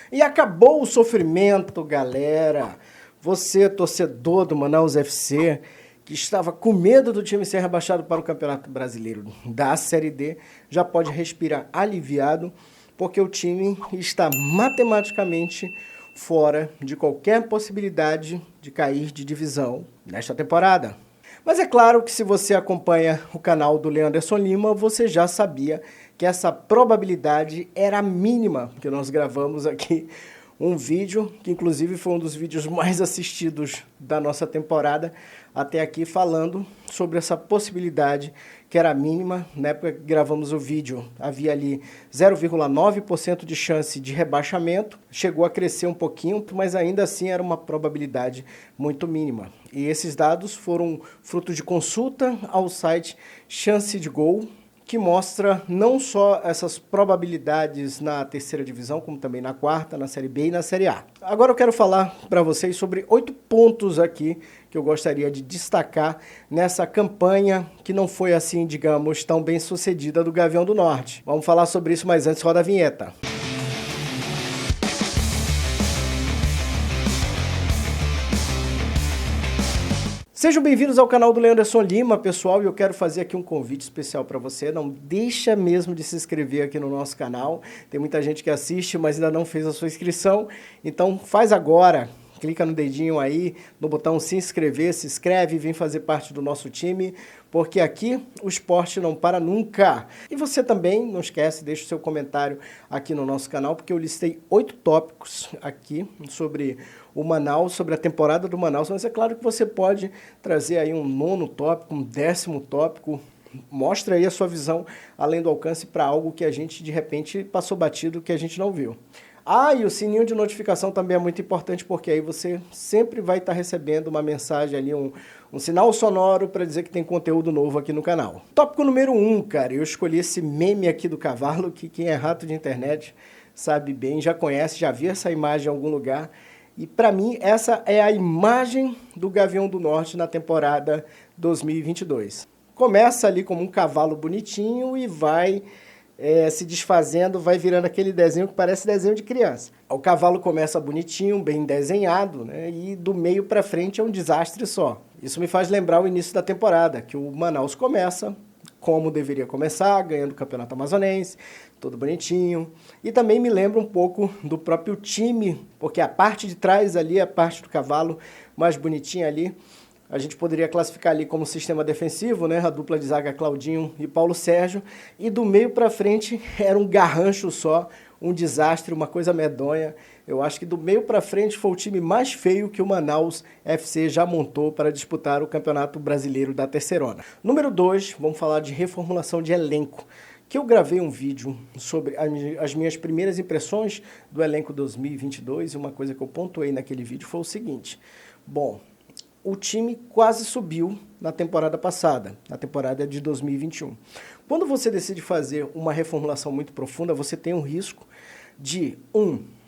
E acabou o sofrimento, galera. Você, torcedor do Manaus FC, que estava com medo do time ser rebaixado para o Campeonato Brasileiro da Série D, já pode respirar aliviado, porque o time está matematicamente fora de qualquer possibilidade de cair de divisão nesta temporada. Mas é claro que se você acompanha o canal do Leanderson Lima, você já sabia que essa probabilidade era mínima, que nós gravamos aqui um vídeo, que inclusive foi um dos vídeos mais assistidos da nossa temporada até aqui, falando sobre essa possibilidade que era mínima. Na época que gravamos o vídeo, havia ali 0,9% de chance de rebaixamento, chegou a crescer um pouquinho, mas ainda assim era uma probabilidade muito mínima. E esses dados foram fruto de consulta ao site Chance de Gol, que mostra não só essas probabilidades na terceira divisão, como também na quarta, na Série B e na Série A. Agora eu quero falar para vocês sobre 8 pontos aqui que eu gostaria de destacar nessa campanha que não foi assim, digamos, tão bem sucedida do Gavião do Norte. Vamos falar sobre isso, mas antes roda a vinheta. Sejam bem-vindos ao canal do Leanderson Lima, pessoal, e eu quero fazer aqui um convite especial para você. Não deixa mesmo de se inscrever aqui no nosso canal. Tem muita gente que assiste, mas ainda não fez a sua inscrição, então faz agora. Clica no dedinho aí, no botão se inscrever, se inscreve e vem fazer parte do nosso time, porque aqui o esporte não para nunca. E você também, não esquece, deixa o seu comentário aqui no nosso canal, porque eu listei 8 tópicos aqui sobre o Manaus, sobre a temporada do Manaus, mas é claro que você pode trazer aí um 9º tópico, um 10º tópico. Mostra aí a sua visão além do alcance para algo que a gente de repente passou batido, que a gente não viu. Ah, e o sininho de notificação também é muito importante, porque aí você sempre vai estar recebendo uma mensagem ali, um sinal sonoro para dizer que tem conteúdo novo aqui no canal. Tópico número 1, cara, eu escolhi esse meme aqui do cavalo, que quem é rato de internet sabe bem, já conhece, já viu essa imagem em algum lugar. E para mim, essa é a imagem do Gavião do Norte na temporada 2022. Começa ali como um cavalo bonitinho e vai se desfazendo, vai virando aquele desenho que parece desenho de criança. O cavalo começa bonitinho, bem desenhado, né? E do meio para frente é um desastre só. Isso me faz lembrar o início da temporada, que o Manaus começa como deveria começar, ganhando o Campeonato Amazonense, todo bonitinho. E também me lembra um pouco do próprio time, porque a parte de trás ali, a parte do cavalo mais bonitinha ali, a gente poderia classificar ali como sistema defensivo, né? A dupla de zaga Claudinho e Paulo Sérgio. E do meio para frente era um garrancho só, um desastre, uma coisa medonha. Eu acho que do meio para frente foi o time mais feio que o Manaus FC já montou para disputar o Campeonato Brasileiro da Terceirona. Número 2, vamos falar de reformulação de elenco. Que eu gravei um vídeo sobre as minhas primeiras impressões do elenco 2022 e uma coisa que eu pontuei naquele vídeo foi o seguinte. Bom, o time quase subiu na temporada passada, na temporada de 2021. Quando você decide fazer uma reformulação muito profunda, você tem um risco de,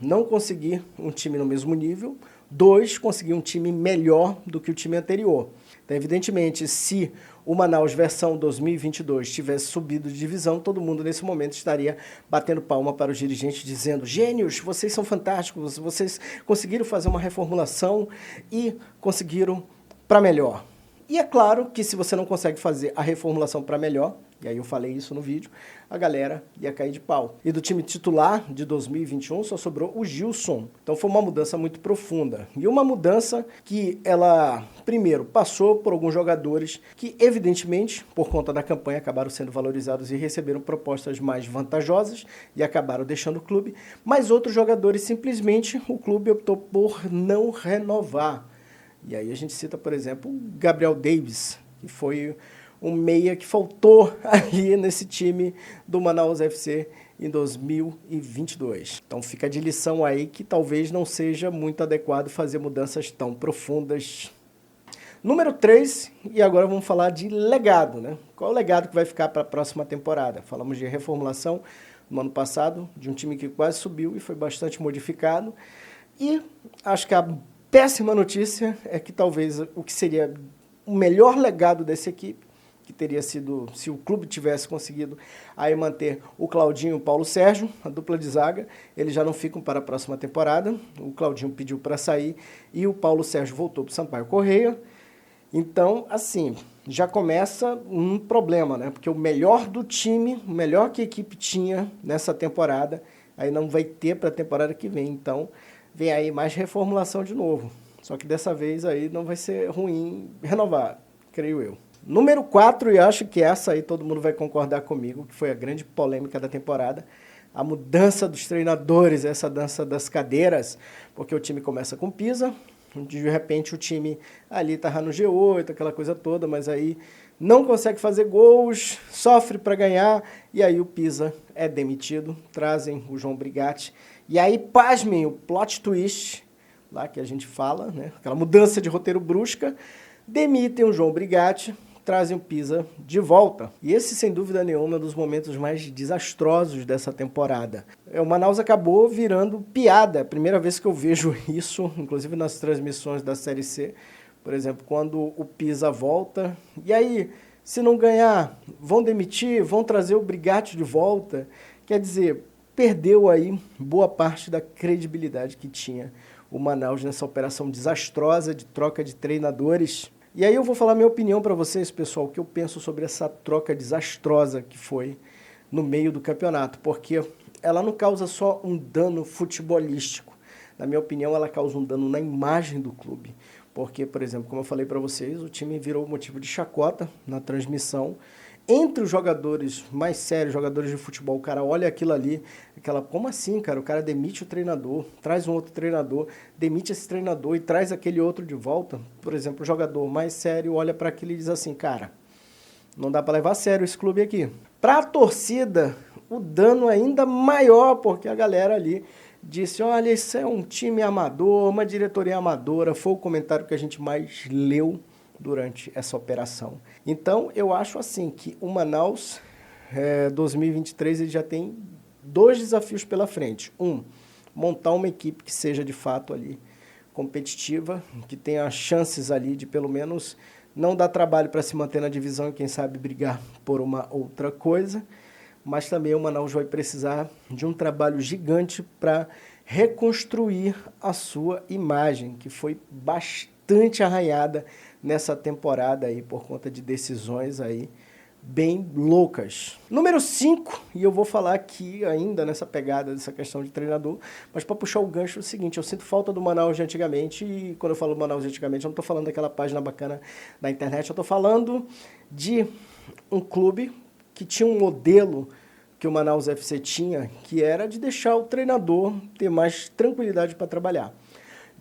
não conseguir um time no mesmo nível, 2, conseguir um time melhor do que o time anterior. Então, evidentemente, se o Manaus versão 2022 tivesse subido de divisão, todo mundo nesse momento estaria batendo palma para os dirigentes, dizendo: gênios, vocês são fantásticos, vocês conseguiram fazer uma reformulação e conseguiram para melhor. E é claro que se você não consegue fazer a reformulação para melhor, e aí eu falei isso no vídeo, a galera ia cair de pau. E do time titular de 2021 só sobrou o Gilson. Então foi uma mudança muito profunda. E uma mudança que ela, primeiro, passou por alguns jogadores que, evidentemente, por conta da campanha, acabaram sendo valorizados e receberam propostas mais vantajosas e acabaram deixando o clube. Mas outros jogadores, simplesmente, o clube optou por não renovar. E aí a gente cita, por exemplo, o Gabriel Davis, que foi um meia que faltou ali nesse time do Manaus FC em 2022. Então fica de lição aí que talvez não seja muito adequado fazer mudanças tão profundas. Número 3, e agora vamos falar de legado, né? Qual é o legado que vai ficar para a próxima temporada? Falamos de reformulação no ano passado, de um time que quase subiu e foi bastante modificado. E acho que a péssima notícia é que talvez o que seria o melhor legado dessa equipe, que teria sido se o clube tivesse conseguido aí manter o Claudinho e o Paulo Sérgio, a dupla de zaga. Eles já não ficam para a próxima temporada. O Claudinho pediu para sair e o Paulo Sérgio voltou para o Sampaio Corrêa. Então, assim, já começa um problema, né? Porque o melhor do time, o melhor que a equipe tinha nessa temporada, aí não vai ter para a temporada que vem. Então, vem aí mais reformulação de novo. Só que dessa vez aí não vai ser ruim renovar, creio eu. Número 4, e acho que essa aí todo mundo vai concordar comigo, que foi a grande polêmica da temporada, a mudança dos treinadores, essa dança das cadeiras, porque o time começa com Pisa, de repente o time ali tá no G8, aquela coisa toda, mas aí não consegue fazer gols, sofre para ganhar, e aí o Pisa é demitido, trazem o João Brigatti, e aí, pasmem, o plot twist, lá que a gente fala, né? Aquela mudança de roteiro brusca, demitem o João Brigatti, trazem o Pisa de volta. E esse, sem dúvida nenhuma, é um dos momentos mais desastrosos dessa temporada. O Manaus acabou virando piada. Primeira vez que eu vejo isso, inclusive nas transmissões da Série C. Por exemplo, quando o Pisa volta. E aí, se não ganhar, vão demitir, vão trazer o Brigatti de volta. Quer dizer, perdeu aí boa parte da credibilidade que tinha o Manaus nessa operação desastrosa de troca de treinadores. E aí eu vou falar minha opinião para vocês, pessoal, o que eu penso sobre essa troca desastrosa que foi no meio do campeonato, porque ela não causa só um dano futebolístico. Na minha opinião, ela causa um dano na imagem do clube. Porque, por exemplo, como eu falei para vocês, o time virou motivo de chacota na transmissão. Entre os jogadores mais sérios, jogadores de futebol, o cara olha aquilo ali, como assim, cara? O cara demite o treinador, traz um outro treinador, demite esse treinador e traz aquele outro de volta. Por exemplo, o jogador mais sério olha para aquilo e diz assim, cara, não dá para levar a sério esse clube aqui. Para a torcida, o dano é ainda maior, porque a galera ali disse, olha, isso é um time amador, uma diretoria amadora, foi o comentário que a gente mais leu durante essa operação. Então, eu acho assim que o Manaus 2023 ele já tem 2 desafios pela frente. Montar uma equipe que seja de fato ali competitiva, que tenha chances ali de pelo menos não dar trabalho para se manter na divisão e quem sabe brigar por uma outra coisa, mas também o Manaus vai precisar de um trabalho gigante para reconstruir a sua imagem, que foi bastante arranhada nessa temporada aí por conta de decisões aí bem loucas. Número 5, e eu vou falar aqui ainda nessa pegada dessa questão de treinador, mas para puxar o gancho é o seguinte, eu sinto falta do Manaus de antigamente, e quando eu falo Manaus de antigamente, eu não estou falando daquela página bacana da internet, eu estou falando de um clube que tinha um modelo que o Manaus FC tinha, que era de deixar o treinador ter mais tranquilidade para trabalhar.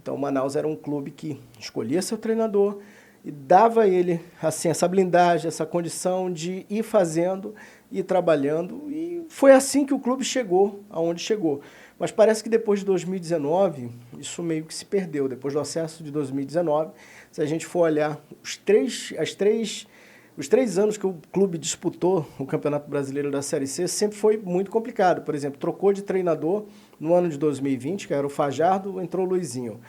Então o Manaus era um clube que escolhia seu treinador, e dava a ele assim, essa blindagem, essa condição de ir fazendo, ir trabalhando, e foi assim que o clube chegou aonde chegou. Mas parece que depois de 2019, isso meio que se perdeu. Depois do acesso de 2019, se a gente for olhar os três anos que o clube disputou o Campeonato Brasileiro da Série C, sempre foi muito complicado. Por exemplo, trocou de treinador no ano de 2020, que era o Fajardo, entrou o Luizinho.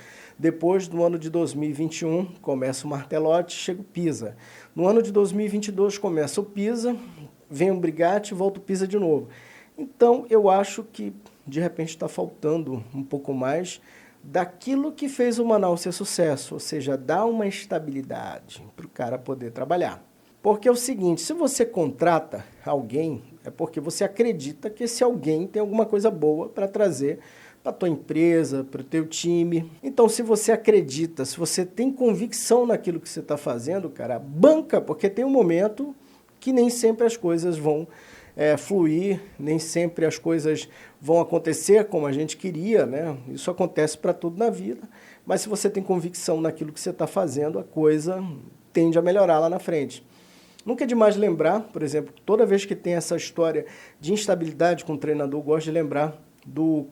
Depois, no ano de 2021, começa o Martelotti, chega o Pisa. No ano de 2022, começa o Pisa, vem o Brigatti e volta o Pisa de novo. Então, eu acho que, de repente, está faltando um pouco mais daquilo que fez o Manaus ser sucesso, ou seja, dar uma estabilidade para o cara poder trabalhar. Porque é o seguinte, se você contrata alguém, é porque você acredita que esse alguém tem alguma coisa boa para trazer para a tua empresa, para o teu time. Então, se você acredita, se você tem convicção naquilo que você está fazendo, cara, banca, porque tem um momento que nem sempre as coisas vão fluir, nem sempre as coisas vão acontecer como a gente queria, né? Isso acontece para tudo na vida, mas se você tem convicção naquilo que você está fazendo, a coisa tende a melhorar lá na frente. Nunca é demais lembrar, por exemplo, toda vez que tem essa história de instabilidade com o treinador, eu gosto de lembrar do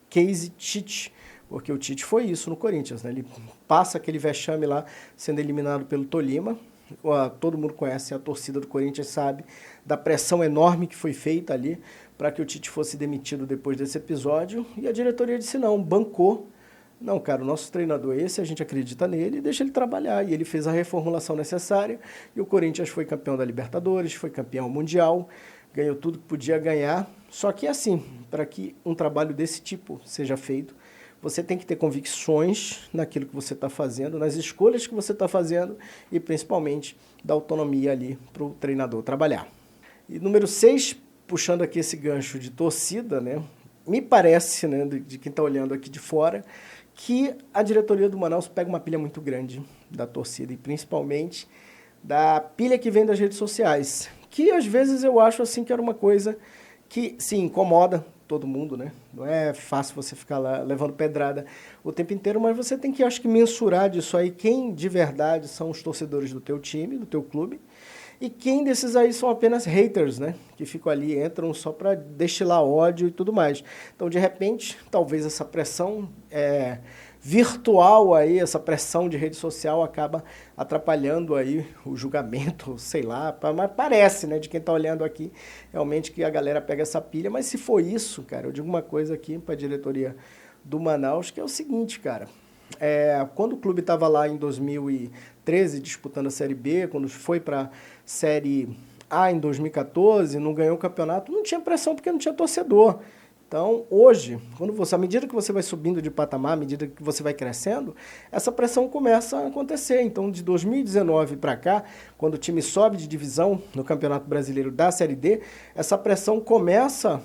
case Tite, porque o Tite foi isso no Corinthians, né? Ele passa aquele vexame lá, sendo eliminado pelo Tolima. Todo mundo conhece, a torcida do Corinthians sabe da pressão enorme que foi feita ali para que o Tite fosse demitido depois desse episódio, e a diretoria disse não, bancou Não, cara, o nosso treinador é esse, a gente acredita nele e deixa ele trabalhar. E ele fez a reformulação necessária e o Corinthians foi campeão da Libertadores, foi campeão mundial, ganhou tudo que podia ganhar. Só que assim, para que um trabalho desse tipo seja feito, você tem que ter convicções naquilo que você está fazendo, nas escolhas que você está fazendo e principalmente da autonomia ali para o treinador trabalhar. E número 6, puxando aqui esse gancho de torcida, né? Me parece, né, de quem está olhando aqui de fora, que a diretoria do Manaus pega uma pilha muito grande da torcida e principalmente da pilha que vem das redes sociais, que às vezes eu acho assim que era uma coisa que, sim, incomoda todo mundo, né? Não é fácil você ficar lá levando pedrada o tempo inteiro, mas você tem que, acho que, mensurar disso aí quem de verdade são os torcedores do teu time, do teu clube, e quem desses aí são apenas haters, né? Que ficam ali, entram só para destilar ódio e tudo mais. Então, de repente, talvez essa pressão virtual aí, essa pressão de rede social acaba atrapalhando aí o julgamento, sei lá, mas parece, né, de quem está olhando aqui, realmente que a galera pega essa pilha. Mas se for isso, cara, eu digo uma coisa aqui para a diretoria do Manaus, que é o seguinte, cara. Quando o clube estava lá em 2013 disputando a Série B, quando foi para a Série A em 2014, não ganhou o campeonato, não tinha pressão porque não tinha torcedor. Então, hoje, à medida que você vai subindo de patamar, à medida que você vai crescendo, essa pressão começa a acontecer. Então, de 2019 para cá, quando o time sobe de divisão no Campeonato Brasileiro da Série D, essa pressão começa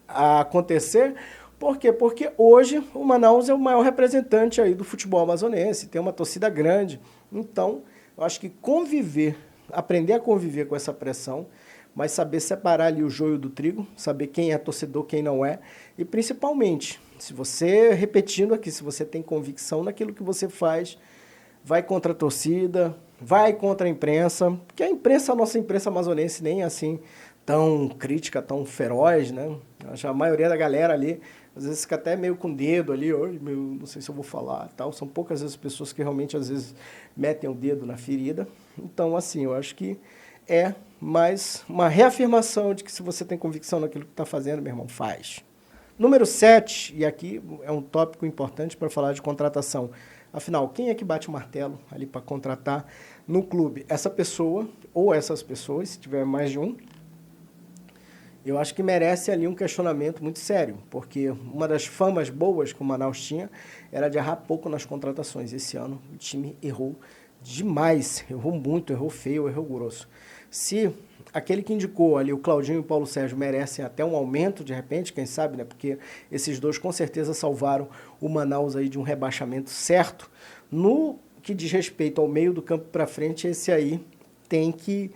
a acontecer. Por quê? Porque hoje o Manaus é o maior representante aí do futebol amazonense, tem uma torcida grande. Então, eu acho que aprender a conviver com essa pressão, mas saber separar ali o joio do trigo, saber quem é torcedor, quem não é, e principalmente, se você tem convicção naquilo que você faz, vai contra a torcida, vai contra a imprensa, porque a nossa imprensa amazonense nem é assim tão crítica, tão feroz, né? A maioria da galera ali, às vezes fica até meio com o dedo ali, não sei se eu vou falar, tal. São poucas as pessoas que realmente às vezes metem o dedo na ferida. Então, assim, eu acho que é mais uma reafirmação de que se você tem convicção naquilo que está fazendo, meu irmão, faz. Número 7, e aqui é um tópico importante para falar de contratação. Afinal, quem é que bate o martelo ali para contratar no clube? Essa pessoa, ou essas pessoas, se tiver mais de um, eu acho que merece ali um questionamento muito sério, porque uma das famas boas que o Manaus tinha era de errar pouco nas contratações. Esse ano o time errou demais, errou muito, errou feio, errou grosso. Se aquele que indicou ali, o Claudinho e o Paulo Sérgio, merecem até um aumento de repente, quem sabe, né? Porque esses dois com certeza salvaram o Manaus aí de um rebaixamento certo. No que diz respeito ao meio do campo para frente, esse aí tem que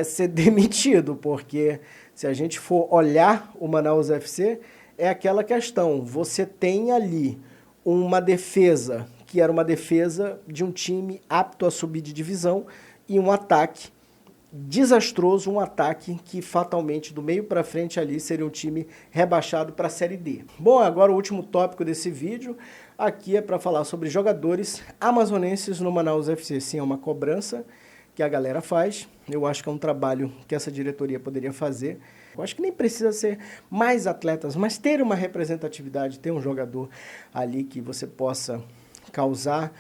ser demitido, porque se a gente for olhar o Manaus FC, é aquela questão, você tem ali uma defesa, que era uma defesa de um time apto a subir de divisão, e um ataque desastroso, um ataque que fatalmente do meio para frente ali seria um time rebaixado para a Série D. Bom, agora o último tópico desse vídeo, aqui é para falar sobre jogadores amazonenses no Manaus FC. Sim, é uma cobrança que a galera faz. Eu acho que é um trabalho que essa diretoria poderia fazer. Eu acho que nem precisa ser mais atletas, mas ter uma representatividade, ter um jogador ali que você possa causar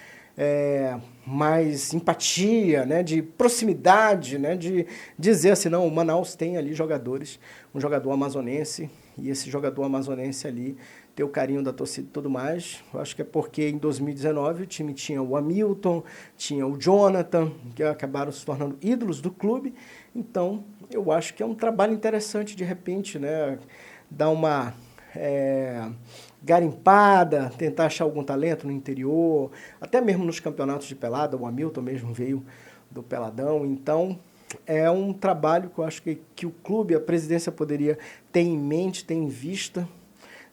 mais empatia, né, de proximidade, né, de dizer assim, não, o Manaus tem ali jogadores, um jogador amazonense, e esse jogador amazonense ali ter o carinho da torcida e tudo mais. Eu acho que é porque em 2019 o time tinha o Hamilton, tinha o Jonathan, que acabaram se tornando ídolos do clube. Então, eu acho que é um trabalho interessante, de repente, né, dar uma garimpada, tentar achar algum talento no interior, até mesmo nos campeonatos de pelada, o Hamilton mesmo veio do Peladão. Então, é um trabalho que eu acho que o clube, a presidência poderia ter em mente, ter em vista,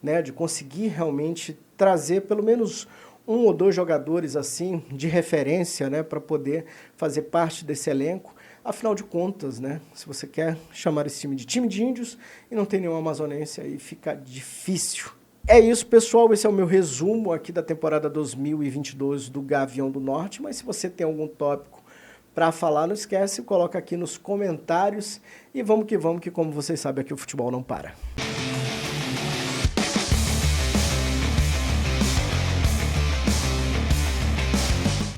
né, de conseguir realmente trazer pelo menos um ou dois jogadores assim de referência, né, para poder fazer parte desse elenco. Afinal de contas, né, se você quer chamar esse time de índios e não tem nenhum amazonense, aí fica difícil. É isso, pessoal, esse é o meu resumo aqui da temporada 2022 do Gavião do Norte, mas se você tem algum tópico para falar, não esquece, coloca aqui nos comentários e vamos, que como vocês sabem, aqui o futebol não para.